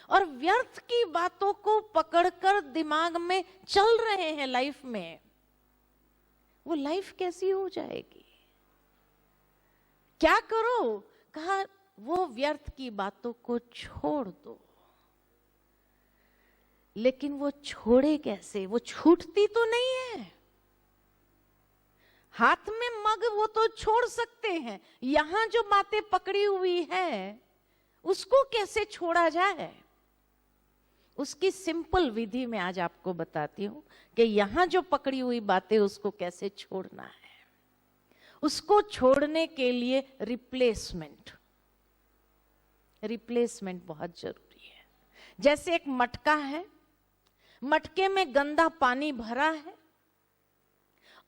और व्यर्थ की बातों को पकड़कर दिमाग में चल रहे हैं लाइफ में, वो लाइफ कैसी हो जाएगी? क्या करो? कहा वो व्यर्थ की बातों को छोड़ दो। लेकिन वो छोड़े कैसे? वो छूटती तो नहीं है। हाथ में मग वो तो छोड़ सकते हैं, यहां जो बातें पकड़ी हुई है उसको कैसे छोड़ा जाए? उसकी सिंपल विधि मैं आज आपको बताती हूं कि यहां जो पकड़ी हुई बातें उसको कैसे छोड़ना है। उसको छोड़ने के लिए रिप्लेसमेंट बहुत जरूरी है। जैसे एक मटका है, मटके में गंदा पानी भरा है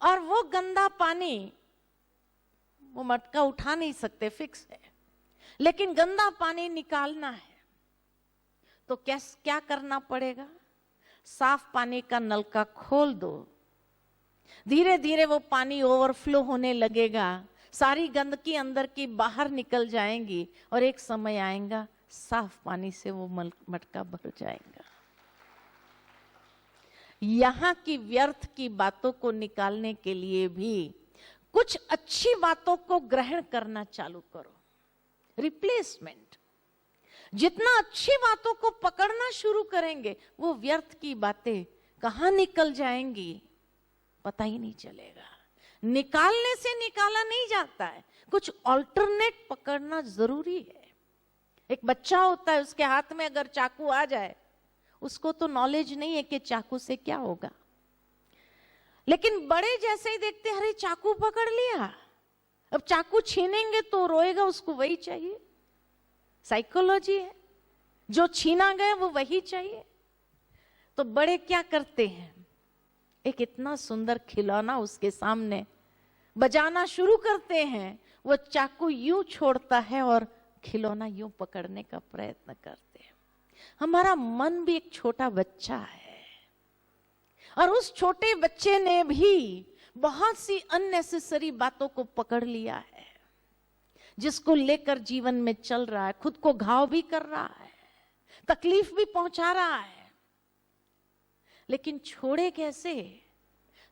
और वो गंदा पानी वो मटका उठा नहीं सकते, फिक्स है, लेकिन गंदा पानी निकालना है तो क्या करना पड़ेगा? साफ पानी का नलका खोल दो, धीरे धीरे वो पानी ओवरफ्लो होने लगेगा, सारी गंदगी अंदर की बाहर निकल जाएंगी और एक समय आएगा साफ पानी से वो मटका भर जाएगा। यहां की व्यर्थ की बातों को निकालने के लिए भी कुछ अच्छी बातों को ग्रहण करना चालू करो। रिप्लेसमेंट। जितना अच्छी बातों को पकड़ना शुरू करेंगे वो व्यर्थ की बातें कहां निकल जाएंगी पता ही नहीं चलेगा। निकालने से निकाला नहीं जाता है, कुछ ऑल्टरनेट पकड़ना जरूरी है। एक बच्चा होता है, उसके हाथ में अगर चाकू आ जाए, उसको तो नॉलेज नहीं है कि चाकू से क्या होगा, लेकिन बड़े जैसे ही देखते हैं अरे चाकू पकड़ लिया, अब चाकू छीनेंगे तो रोएगा, उसको वही चाहिए। साइकोलॉजी है, जो छीना गया वो वही चाहिए। तो बड़े क्या करते हैं, एक इतना सुंदर खिलौना उसके सामने बजाना शुरू करते हैं, वो चाकू यूं छोड़ता है और खिलौना यूं पकड़ने का प्रयत्न करते हैं। हमारा मन भी एक छोटा बच्चा है और उस छोटे बच्चे ने भी बहुत सी अननेसेसरी बातों को पकड़ लिया है, जिसको लेकर जीवन में चल रहा है, खुद को घाव भी कर रहा है, तकलीफ भी पहुंचा रहा है। लेकिन छोड़े कैसे?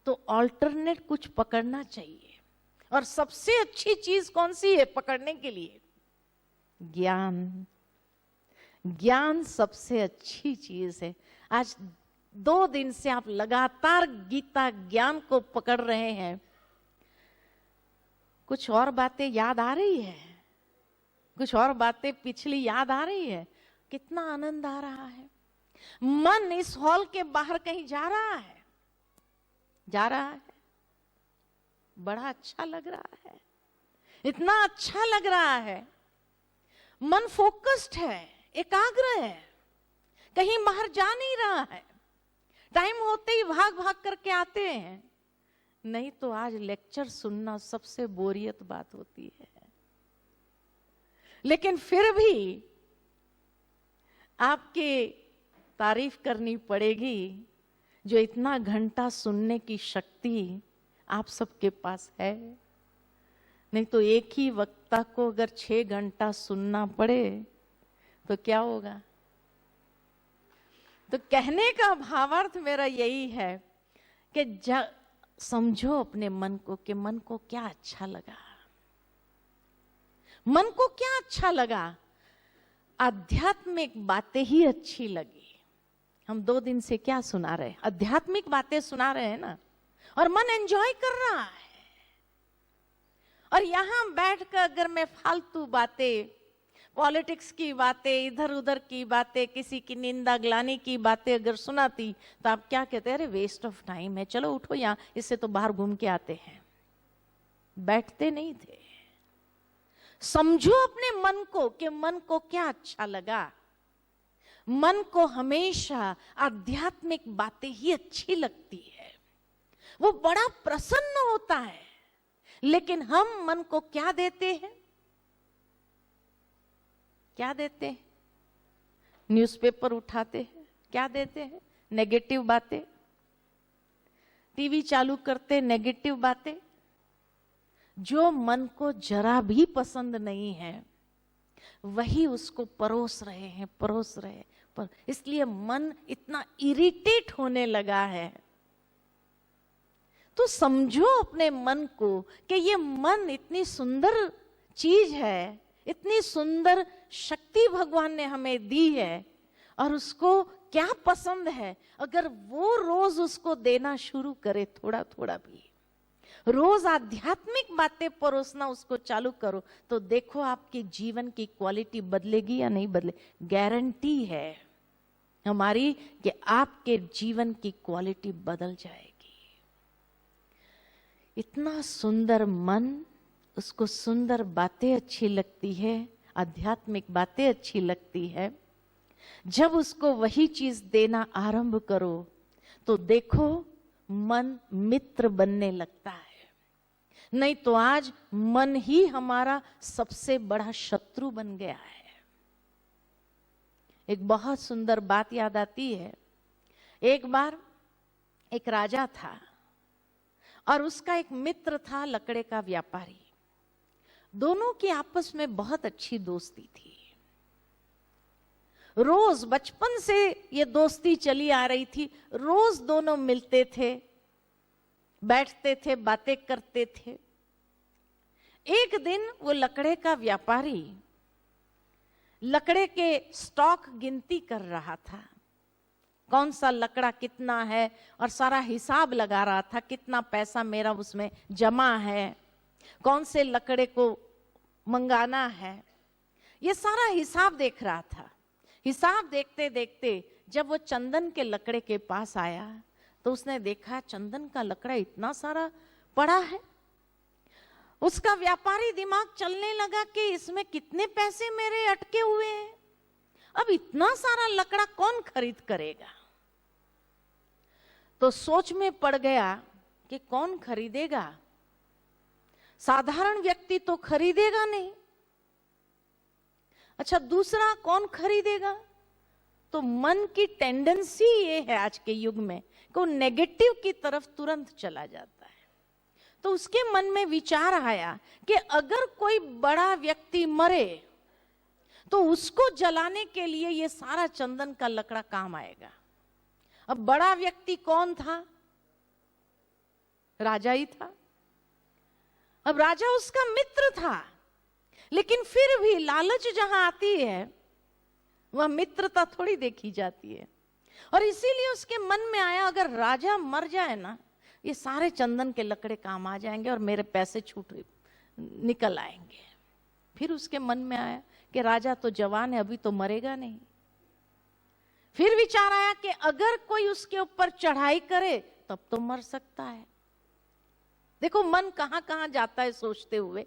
तो ऑल्टरनेट कुछ पकड़ना चाहिए। और सबसे अच्छी चीज कौन सी है पकड़ने के लिए? ज्ञान। ज्ञान सबसे अच्छी चीज है। आज 2 दिन से आप लगातार गीता ज्ञान को पकड़ रहे हैं। कुछ और बातें याद आ रही है, कुछ और बातें पिछली याद आ रही है, कितना आनंद आ रहा है। मन इस हॉल के बाहर कहीं जा रहा है, बड़ा अच्छा लग रहा है, इतना अच्छा लग रहा है। मन फोकस्ड है, एकाग्र है, कहीं बाहर जा नहीं रहा है। टाइम होते ही भाग भाग करके आते हैं। नहीं तो आज लेक्चर सुनना सबसे बोरियत बात होती है, लेकिन फिर भी आपकी तारीफ करनी पड़ेगी जो इतना घंटा सुनने की शक्ति आप सबके पास है। नहीं तो एक ही वक्ता को अगर 6 घंटा सुनना पड़े तो क्या होगा? तो कहने का भावार्थ मेरा यही है कि समझो अपने मन को कि मन को क्या अच्छा लगा, मन को क्या अच्छा लगा। आध्यात्मिक बातें ही अच्छी लगी। हम 2 दिन से क्या सुना रहे? आध्यात्मिक बातें सुना रहे हैं ना, और मन एंजॉय कर रहा है। और यहां बैठकर अगर मैं फालतू बातें, पॉलिटिक्स की बातें, इधर उधर की बातें, किसी की निंदा ग्लानी की बातें अगर सुनाती तो आप क्या कहते हैं? अरे वेस्ट ऑफ टाइम है, चलो उठो यहां, इससे तो बाहर घूम के आते हैं। बैठते नहीं थे। समझो अपने मन को कि मन को क्या अच्छा लगा। मन को हमेशा आध्यात्मिक बातें ही अच्छी लगती है, वो बड़ा प्रसन्न होता है। लेकिन हम मन को क्या देते हैं? क्या देते हैं? न्यूज़पेपर उठाते हैं, क्या देते हैं? नेगेटिव बातें। टीवी चालू करते, नेगेटिव बातें। जो मन को जरा भी पसंद नहीं है वही उसको परोस रहे हैं, परोस रहे हैं, पर इसलिए मन इतना इरिटेट होने लगा है। तो समझो अपने मन को कि ये मन इतनी सुंदर चीज है, इतनी सुंदर शक्ति भगवान ने हमें दी है, और उसको क्या पसंद है। अगर वो रोज उसको देना शुरू करे, थोड़ा थोड़ा भी रोज आध्यात्मिक बातें परोसना उसको चालू करो, तो देखो आपके जीवन की क्वालिटी बदलेगी या नहीं बदले। गारंटी है हमारी कि आपके जीवन की क्वालिटी बदल जाएगी। इतना सुंदर मन, उसको सुंदर बातें अच्छी लगती है, आध्यात्मिक बातें अच्छी लगती है। जब उसको वही चीज देना आरंभ करो तो देखो मन मित्र बनने लगता है। नहीं तो आज मन ही हमारा सबसे बड़ा शत्रु बन गया है। एक बहुत सुंदर बात याद आती है। एक बार एक राजा था और उसका एक मित्र था लकड़े का व्यापारी। दोनों की आपस में बहुत अच्छी दोस्ती थी। रोज बचपन से ये दोस्ती चली आ रही थी। रोज दोनों मिलते थे, बैठते थे, बातें करते थे। एक दिन वो लकड़े का व्यापारी लकड़े के स्टॉक गिनती कर रहा था, कौन सा लकड़ा कितना है, और सारा हिसाब लगा रहा था, कितना पैसा मेरा उसमें जमा है, कौन से लकड़े को मंगाना है, ये सारा हिसाब देख रहा था। हिसाब देखते देखते जब वो चंदन के लकड़े के पास आया तो उसने देखा चंदन का लकड़ा इतना सारा पड़ा है। उसका व्यापारी दिमाग चलने लगा कि इसमें कितने पैसे मेरे अटके हुए हैं, अब इतना सारा लकड़ा कौन खरीद करेगा। तो सोच में पड़ गया कि कौन खरीदेगा, साधारण व्यक्ति तो खरीदेगा नहीं। अच्छा, दूसरा कौन खरीदेगा। तो मन की टेंडेंसी ये है आज के युग में कि वो नेगेटिव की तरफ तुरंत चला जाता है। तो उसके मन में विचार आया कि अगर कोई बड़ा व्यक्ति मरे तो उसको जलाने के लिए ये सारा चंदन का लकड़ा काम आएगा। अब बड़ा व्यक्ति कौन था, राजा ही था। अब राजा उसका मित्र था, लेकिन फिर भी लालच जहां आती है वह मित्रता थोड़ी देखी जाती है। और इसीलिए उसके मन में आया अगर राजा मर जाए ना, ये सारे चंदन के लकड़े काम आ जाएंगे और मेरे पैसे छूट निकल आएंगे। फिर उसके मन में आया कि राजा तो जवान है, अभी तो मरेगा नहीं। फिर विचार आया कि अगर कोई उसके ऊपर चढ़ाई करे तब तो मर सकता है। देखो मन कहां कहां जाता है सोचते हुए।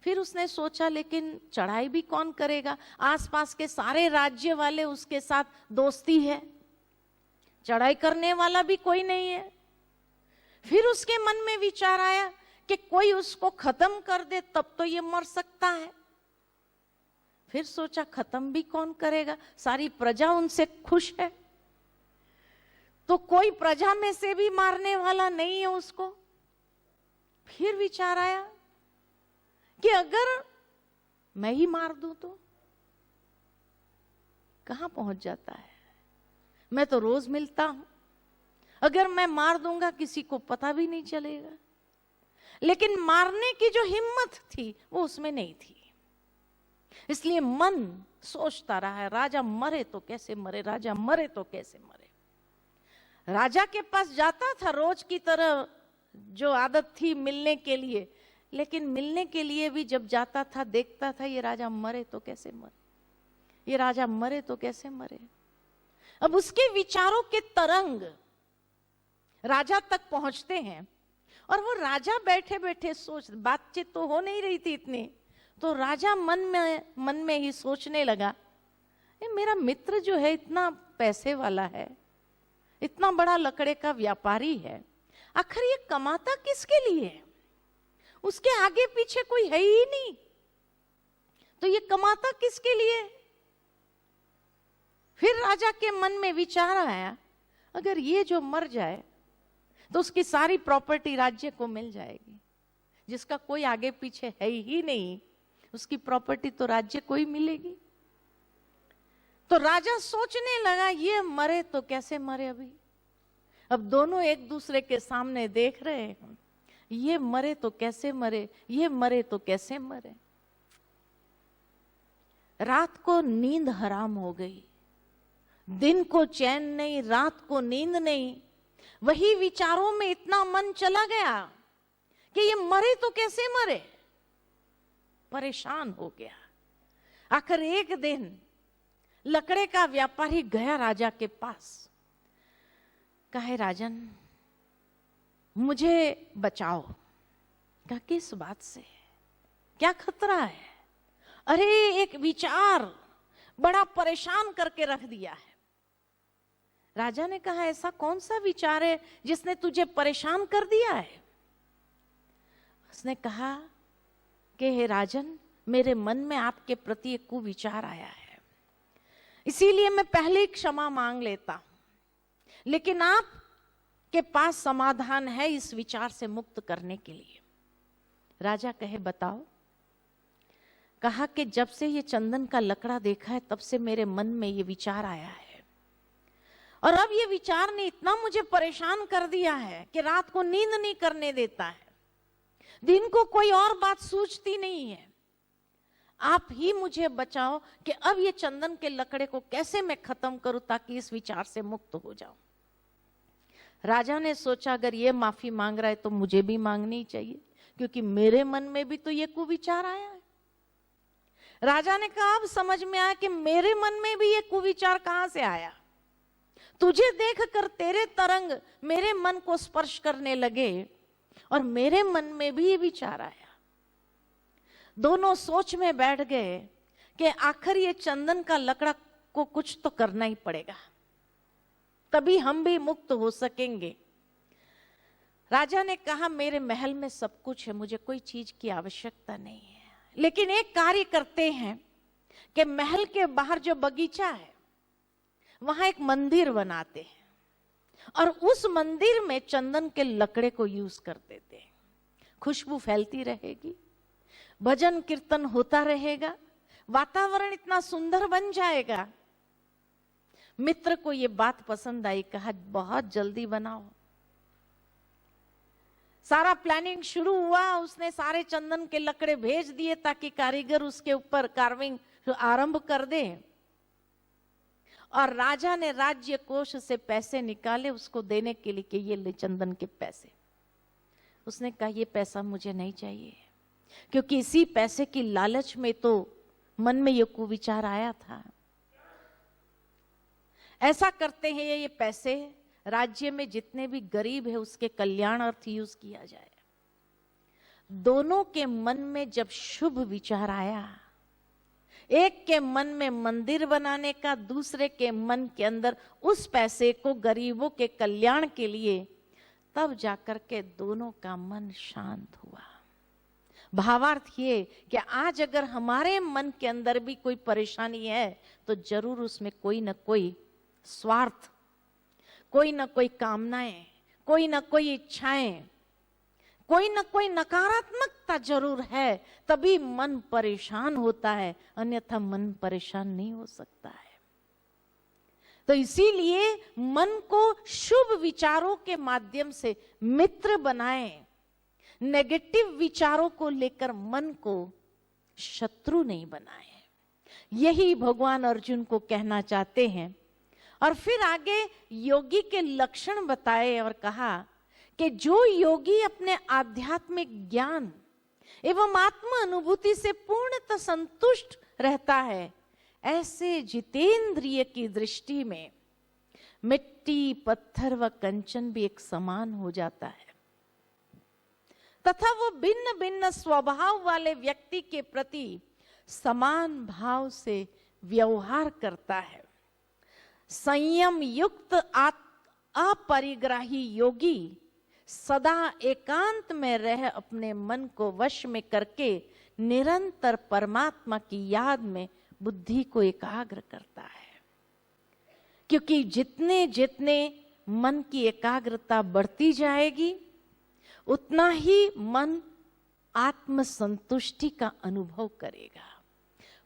फिर उसने सोचा लेकिन चढ़ाई भी कौन करेगा, आसपास के सारे राज्य वाले उसके साथ दोस्ती है, चढ़ाई करने वाला भी कोई नहीं है। फिर उसके मन में विचार आया कि कोई उसको खत्म कर दे तब तो ये मर सकता है। फिर सोचा खत्म भी कौन करेगा, सारी प्रजा उनसे खुश है, तो कोई प्रजा में से भी मारने वाला नहीं है उसको। फिर विचार आया कि अगर मैं ही मार दूं तो कहां पहुंच जाता है, मैं तो रोज मिलता हूं, अगर मैं मार दूंगा किसी को पता भी नहीं चलेगा। लेकिन मारने की जो हिम्मत थी वो उसमें नहीं थी। इसलिए मन सोचता रहा है राजा मरे तो कैसे मरे, राजा मरे तो कैसे मरे। राजा के पास जाता था रोज की तरह, जो आदत थी मिलने के लिए, लेकिन मिलने के लिए भी जब जाता था देखता था ये राजा मरे तो कैसे मरे, ये राजा मरे तो कैसे मरे। अब उसके विचारों के तरंग राजा तक पहुंचते हैं और वो राजा बैठे बैठे सोच, बातचीत तो हो नहीं रही थी इतनी, तो राजा मन में ही सोचने लगा मेरा मित्र जो है इतना पैसे वाला है, इतना बड़ा लकड़े का व्यापारी है, आखिर ये कमाता किसके लिए है, उसके आगे पीछे कोई है ही नहीं, तो ये कमाता किसके लिए। फिर राजा के मन में विचार आया अगर ये जो मर जाए तो उसकी सारी प्रॉपर्टी राज्य को मिल जाएगी, जिसका कोई आगे पीछे है ही नहीं उसकी प्रॉपर्टी तो राज्य को ही मिलेगी। तो राजा सोचने लगा, ये मरे तो कैसे मरे अभी, अब दोनों एक दूसरे के सामने देख रहे हैं, ये मरे तो कैसे मरे, ये मरे तो कैसे मरे। रात को नींद हराम हो गई, दिन को चैन नहीं, रात को नींद नहीं, वही विचारों में इतना मन चला गया कि ये मरे तो कैसे मरे, परेशान हो गया। आखिर एक दिन लकड़े का व्यापारी गया राजा के पास, कहे राजन मुझे बचाओ। कहा किस बात से, क्या खतरा है? अरे एक विचार बड़ा परेशान करके रख दिया है। राजा ने कहा ऐसा कौन सा विचार है जिसने तुझे परेशान कर दिया है? उसने कहा कि हे राजन, मेरे मन में आपके प्रति एक कुविचार आया है, इसीलिए मैं पहले ही क्षमा मांग लेता हूं, लेकिन आप के पास समाधान है इस विचार से मुक्त करने के लिए। राजा कहे बताओ। कहा कि जब से ये चंदन का लकड़ा देखा है तब से मेरे मन में ये विचार आया है, और अब ये विचार ने इतना मुझे परेशान कर दिया है कि रात को नींद नहीं करने देता है, दिन को कोई और बात सूझती नहीं है। आप ही मुझे बचाओ कि अब ये चंदन के लकड़े को कैसे मैं खत्म करूं ताकि इस विचार से मुक्त हो जाऊं। राजा ने सोचा अगर ये माफी मांग रहा है तो मुझे भी मांगनी चाहिए, क्योंकि मेरे मन में भी तो ये कुविचार आया है। राजा ने कहा अब समझ में आया कि मेरे मन में भी ये कुविचार कहां से आया। तुझे देखकर तेरे तरंग मेरे मन को स्पर्श करने लगे और मेरे मन में भी ये विचार आया। दोनों सोच में बैठ गए कि आखिर ये चंदन का लकड़ा को कुछ तो करना ही पड़ेगा, तभी हम भी मुक्त हो सकेंगे। राजा ने कहा मेरे महल में सब कुछ है, मुझे कोई चीज की आवश्यकता नहीं है, लेकिन एक कार्य करते हैं कि महल के बाहर जो बगीचा है वहां एक मंदिर बनाते हैं और उस मंदिर में चंदन के लकड़े को यूज कर देते हैं। खुशबू फैलती रहेगी, भजन कीर्तन होता रहेगा, वातावरण इतना सुंदर बन जाएगा। मित्र को यह बात पसंद आई, कहा बहुत जल्दी बनाओ। सारा प्लानिंग शुरू हुआ, उसने सारे चंदन के लकड़े भेज दिए ताकि कारीगर उसके ऊपर कार्विंग आरंभ कर दे। और राजा ने राज्य कोष से पैसे निकाले उसको देने के लिए कि ये ले चंदन के पैसे। उसने कहा ये पैसा मुझे नहीं चाहिए, क्योंकि इसी पैसे की लालच में तो मन में ये कुविचार आया था। ऐसा करते हैं ये पैसे राज्य में जितने भी गरीब है उसके कल्याणार्थ यूज किया जाए। दोनों के मन में जब शुभ विचार आया, एक के मन में मंदिर बनाने का, दूसरे के मन के अंदर उस पैसे को गरीबों के कल्याण के लिए, तब जाकर के दोनों का मन शांत हुआ। भावार्थ ये कि आज अगर हमारे मन के अंदर भी कोई परेशानी है तो जरूर उसमें कोई ना कोई स्वार्थ, कोई ना कोई कामनाएं, कोई ना कोई इच्छाएं, कोई ना कोई नकारात्मकता जरूर है, तभी मन परेशान होता है, अन्यथा मन परेशान नहीं हो सकता है। तो इसीलिए मन को शुभ विचारों के माध्यम से मित्र बनाएं, नेगेटिव विचारों को लेकर मन को शत्रु नहीं बनाएं। यही भगवान अर्जुन को कहना चाहते हैं। और फिर आगे योगी के लक्षण बताए और कहा कि जो योगी अपने आध्यात्मिक ज्ञान एवं आत्म अनुभूति से पूर्णतः संतुष्ट रहता है, ऐसे जितेंद्रिय की दृष्टि में मिट्टी, पत्थर व कंचन भी एक समान हो जाता है, तथा वो भिन्न भिन्न स्वभाव वाले व्यक्ति के प्रति समान भाव से व्यवहार करता है। संयम युक्त अपरिग्राही योगी सदा एकांत में रह अपने मन को वश में करके निरंतर परमात्मा की याद में बुद्धि को एकाग्र करता है। क्योंकि जितने जितने मन की एकाग्रता बढ़ती जाएगी उतना ही मन आत्म संतुष्टि का अनुभव करेगा,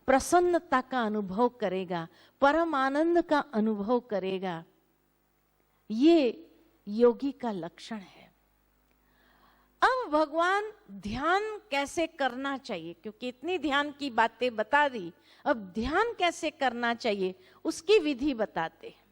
प्रसन्नता का अनुभव करेगा, परम आनंद का अनुभव करेगा। ये योगी का लक्षण है। अब भगवान ध्यान कैसे करना चाहिए, क्योंकि इतनी ध्यान की बातें बता दी, अब ध्यान कैसे करना चाहिए उसकी विधि बताते हैं।